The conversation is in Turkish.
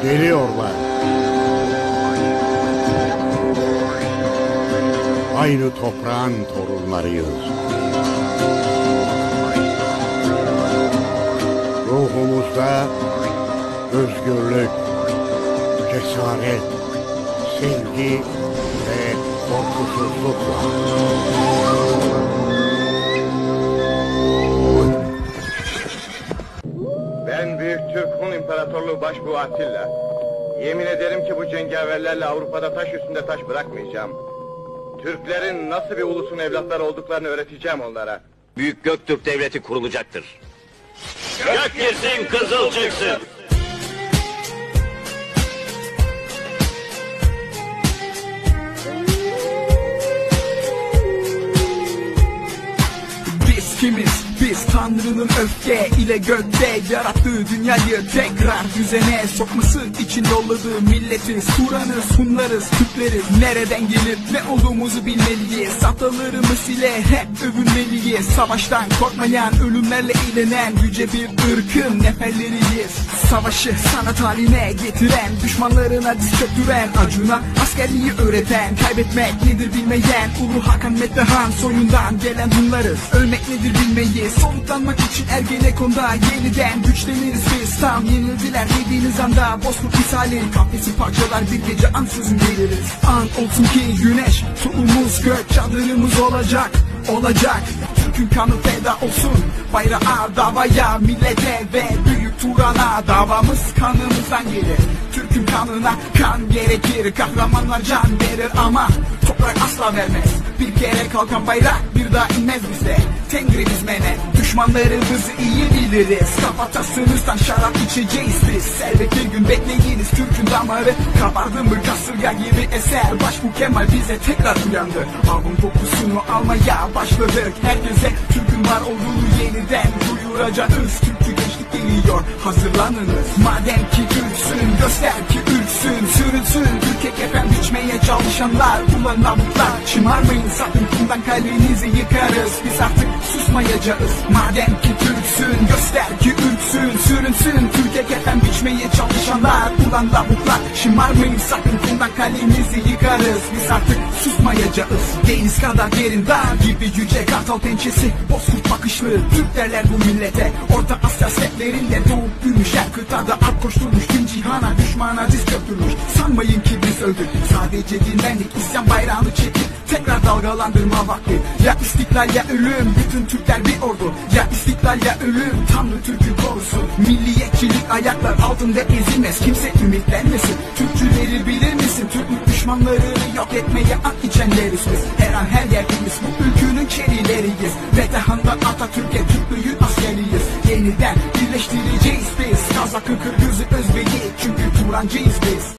Geliyorlar. Aynı toprağın torunlarıyız. Ruhumuzda özgürlük, cesaret, sevgi ve korkusuzluk var. Ben Büyük Türk Hun İmparatorluğu Başbuğu Atilla. Yemin ederim ki bu cengaverlerle Avrupa'da taş üstünde taş bırakmayacağım. Türklerin nasıl bir ulusun evlatları olduklarını öğreteceğim onlara. Büyük Göktürk Devleti kurulacaktır. Gök girsin, kızıl çıksın. Biz kimiz? Biz Tanrı'nın öfke ile gökte yarattığı dünyayı tekrar düzene sokması için yolladığı milletiz. Turanız, Hunlarız, Türkleriz. Nereden gelip ne olduğumuzu bilmeliyiz. Atalarımız ile hep övünmeliyiz. Savaştan korkmayan, ölümlerle eğlenen yüce bir ırkın neferleriyiz. Savaşı sanat haline getiren, düşmanlarına diz çöktüren, Acun'a askerliği öğreten, kaybetmek nedir bilmeyen, Ulu Hakan Metehan soyundan gelen Hunlarız. Ölmek nedir bilmeyiz. Soluklanmak için Ergenekon'da yeniden güçleniriz biz. Tam yenildiler dediğiniz anda Bozkurt misali kafesi parçalar, bir gece ansızın geliriz. An olsun ki güneş, tuğumuz gök, çadırımız olacak. Türk'ün kanı feda olsun bayrağa, davaya, millete ve büyük Turan'a. Davamız kanımızdan gelir, Türk'ün kanına kan gerekir. Kahramanlar can verir ama toprak asla vermez. Bir kere kalkan bayrak bir daha inmez bizde. Tengrimiz mene, düşmanlarımızı iyi biliriz. Kafatasınızdan şarap içeceğiz biz. Elbet bir gün bekleyiniz, Türk'ün damarı kabardı mı kasırga gibi eser. Başbuğ Kemal bize tekrar uyandı, avun kokusunu almaya başladık. Herkese Türk'ün var olduğunu yeniden duyuracağız. Türk'ü gençlik geliyor, hazırlanınız. Madem ki Türksün, göster ki ürksün. Sürünsün Türkiye kefen biçmeye çalışanlar, ulan lavuklar. Şımarmayın sakın, bundan kalbinizi yıkarız. Biz artık susmayacağız. Madem ki Türksün, göster ki ürksün. Sürünsün Türkiye kefen biçmeye çalışanlar, ulan lavuklar. Şımarmayın sakın, bundan kalbinizi yıkarız. Biz artık susmayacağız. Deniz kadar derin dağ gibi yüce kartal pençesi, Bozkurt bakışlı Türk derler bu millete. Orta Asya steplerinde doğup büyümüş, her kıtada at koşturmuş, tüm cihana düşmana diz çöktürmüş. Sanmayın ki biz öldük, sadece dinlendik. İsyan bayrağını çekip tekrar dalgalandırma vakti. Ya istiklal ya ölüm, bütün Türkler bir ordu. Ya istiklal ya ölüm, Tanrı Türk'ü korusun. Milliyetçilik ayaklar altında ezilmez, kimse ümitlenmesin. Türkçüleri bilir misin? Türklük düşmanlarını yok etmeye at içenleriz biz. Her an her yerdeyiz, bu ülkünün çerileriyiz. Metehan'dan Atatürk'e Türklüğün askeriyiz. Yeniden birleştireceğiz biz Kazak'ı, Kırgız'ı, Özbek'i, çünkü Turancıyız biz.